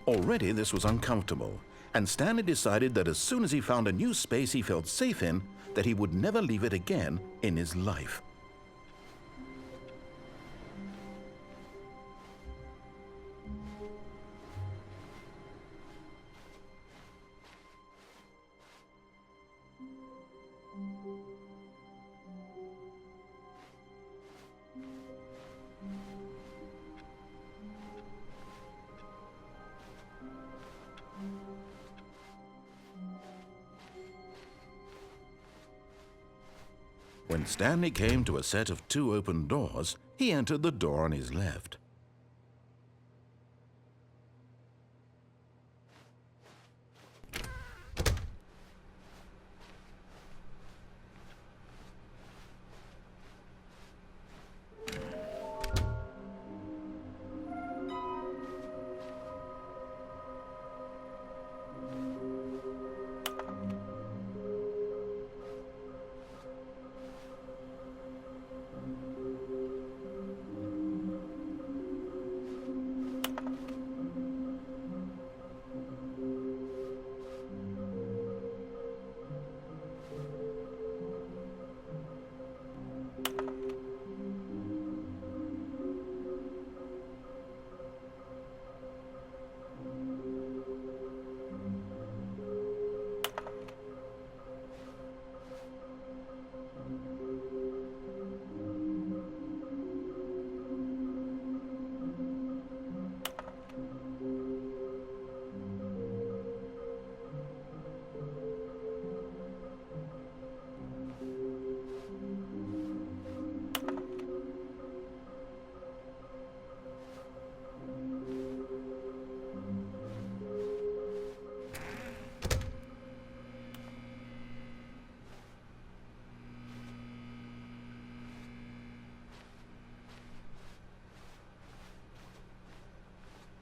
Already this was uncomfortable, and Stanley decided that as soon as he found a new space he felt safe in, that he would never leave it again in his life. When Stanley came to a set of 2 open doors, he entered the door on his left.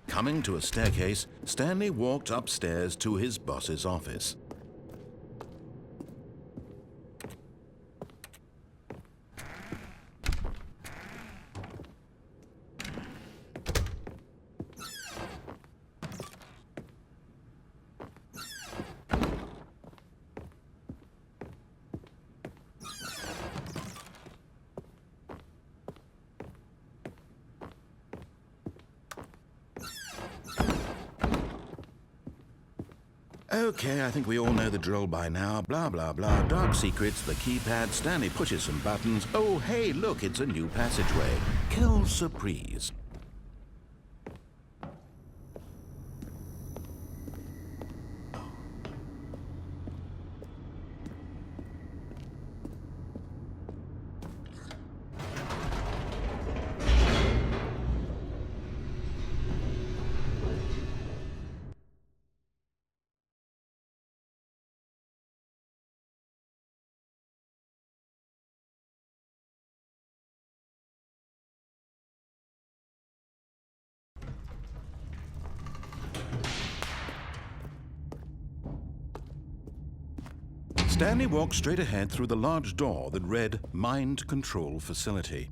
Coming to a staircase, Stanley walked upstairs to his boss's office. Okay, I think we all know the drill by now. Blah, blah, blah. Dark secrets, the keypad. Stanley pushes some buttons. Oh, hey, look, it's a new passageway. Quelle surprise. Stanley walked straight ahead through the large door that read Mind Control Facility.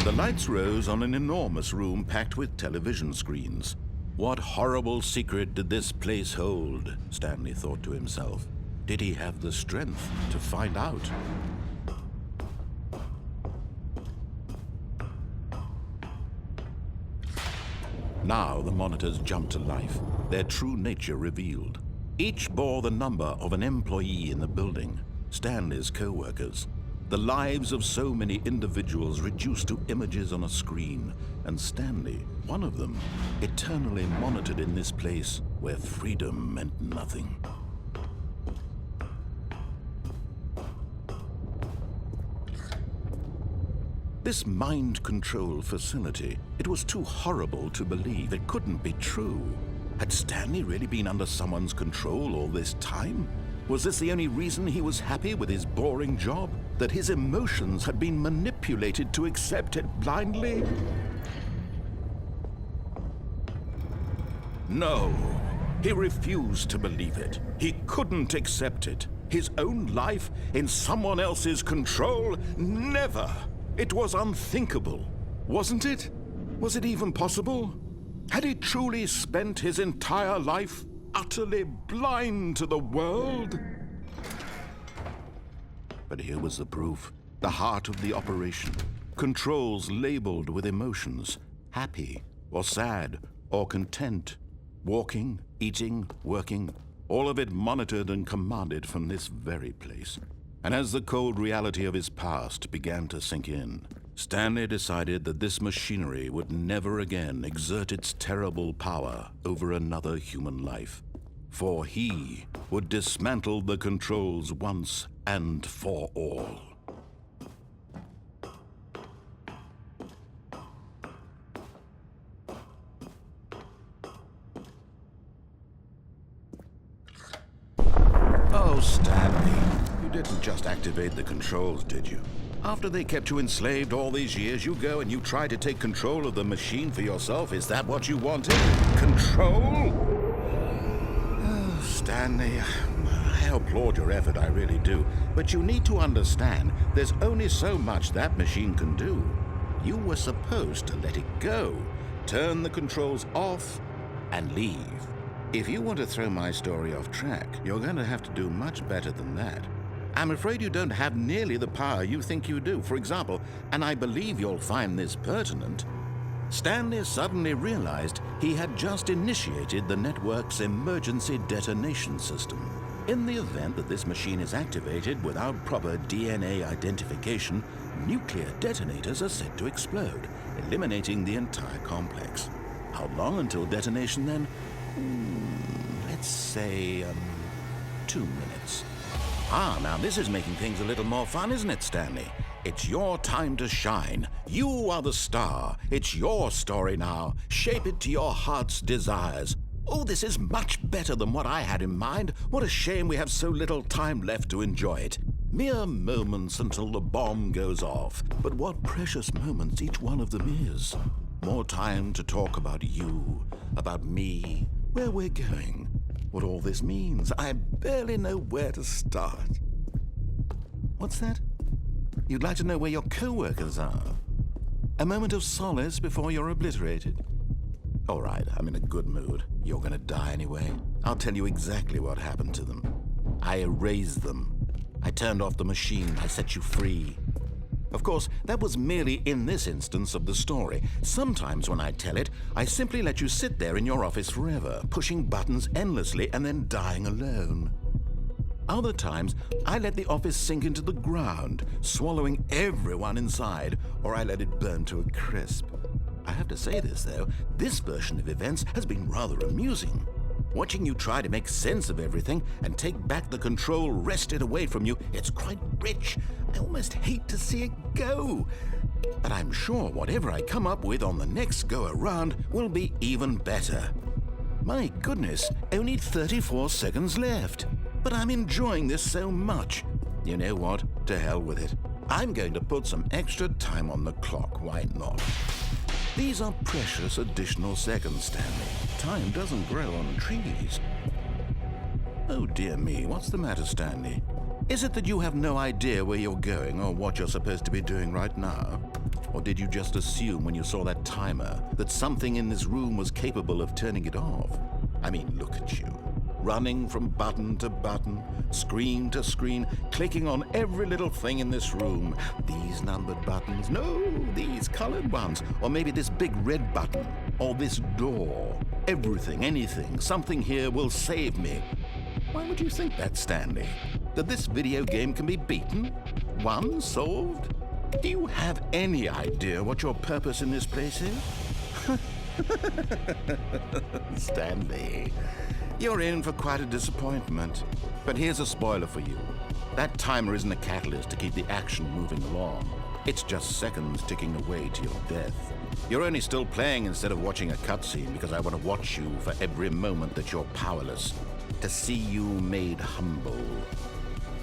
The lights rose on an enormous room packed with television screens. What horrible secret did this place hold? Stanley thought to himself. Did he have the strength to find out? Now the monitors jumped to life, their true nature revealed. Each bore the number of an employee in the building, Stanley's co-workers. The lives of so many individuals reduced to images on a screen, and Stanley, one of them, eternally monitored in this place where freedom meant nothing. This mind control facility, it was too horrible to believe. It couldn't be true. Had Stanley really been under someone's control all this time? Was this the only reason he was happy with his boring job? That his emotions had been manipulated to accept it blindly? No, he refused to believe it. He couldn't accept it. His own life in someone else's control? Never! It was unthinkable, wasn't it? Was it even possible? Had he truly spent his entire life utterly blind to the world? But here was the proof. The heart of the operation. Controls labeled with emotions. Happy, or sad, or content. Walking, eating, working. All of it monitored and commanded from this very place. And as the cold reality of his past began to sink in, Stanley decided that this machinery would never again exert its terrible power over another human life. For he would dismantle the controls once and for all. Oh, Stanley, you didn't just activate the controls, did you? After they kept you enslaved all these years, you go and you try to take control of the machine for yourself. Is that what you wanted? Control? Oh, Stanley, I applaud your effort, I really do. But you need to understand, there's only so much that machine can do. You were supposed to let it go, turn the controls off, and leave. If you want to throw my story off track, you're going to have to do much better than that. I'm afraid you don't have nearly the power you think you do. For example, and I believe you'll find this pertinent, Stanley suddenly realized he had just initiated the network's emergency detonation system. In the event that this machine is activated without proper DNA identification, nuclear detonators are set to explode, eliminating the entire complex. How long until detonation then? Let's say, 2 minutes. Now this is making things a little more fun, isn't it, Stanley? It's your time to shine. You are the star. It's your story now. Shape it to your heart's desires. Oh, this is much better than what I had in mind. What a shame we have so little time left to enjoy it. Mere moments until the bomb goes off. But what precious moments each one of them is. More time to talk about you, about me, where we're going, what all this means. I barely know where to start. What's that? You'd like to know where your co-workers are? A moment of solace before you're obliterated? All right, I'm in a good mood. You're gonna die anyway. I'll tell you exactly what happened to them. I erased them. I turned off the machine. I set you free. Of course, that was merely in this instance of the story. Sometimes when I tell it, I simply let you sit there in your office forever, pushing buttons endlessly and then dying alone. Other times, I let the office sink into the ground, swallowing everyone inside, or I let it burn to a crisp. I have to say this, though, this version of events has been rather amusing. Watching you try to make sense of everything and take back the control wrested away from you, it's quite rich. I almost hate to see it go. But I'm sure whatever I come up with on the next go-around will be even better. My goodness, only 34 seconds left. But I'm enjoying this so much. You know what? To hell with it. I'm going to put some extra time on the clock, why not? These are precious additional seconds, Stanley. Time doesn't grow on trees. Oh dear me, what's the matter, Stanley? Is it that you have no idea where you're going or what you're supposed to be doing right now? Or did you just assume when you saw that timer that something in this room was capable of turning it off? I mean, look at you. Running from button to button, screen to screen, clicking on every little thing in this room. These numbered buttons, no, these colored ones, or maybe this big red button, or this door. Everything, anything, something here will save me. Why would you think that, Stanley? That this video game can be beaten? Won? Solved? Do you have any idea what your purpose in this place is? Stanley, you're in for quite a disappointment. But here's a spoiler for you. That timer isn't a catalyst to keep the action moving along. It's just seconds ticking away to your death. You're only still playing instead of watching a cutscene because I want to watch you for every moment that you're powerless. to see you made humble.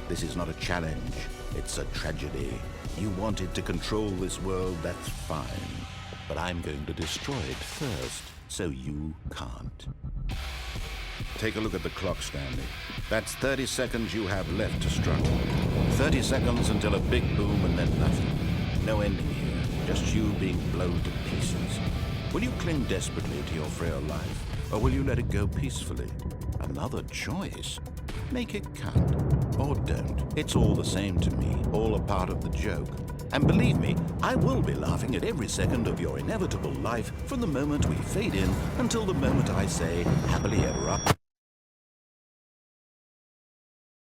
This is not a challenge, it's a tragedy. You wanted to control this world, that's fine. But I'm going to destroy it first, so you can't. Take a look at the clock, Stanley. That's 30 seconds you have left to struggle. 30 seconds until a big boom and then nothing. No ending here, just you being blown to pieces. Will you cling desperately to your frail life, or will you let it go peacefully? Another choice. Make it count, or don't. It's all the same to me, all a part of the joke. And believe me, I will be laughing at every second of your inevitable life from the moment we fade in until the moment I say, happily ever after.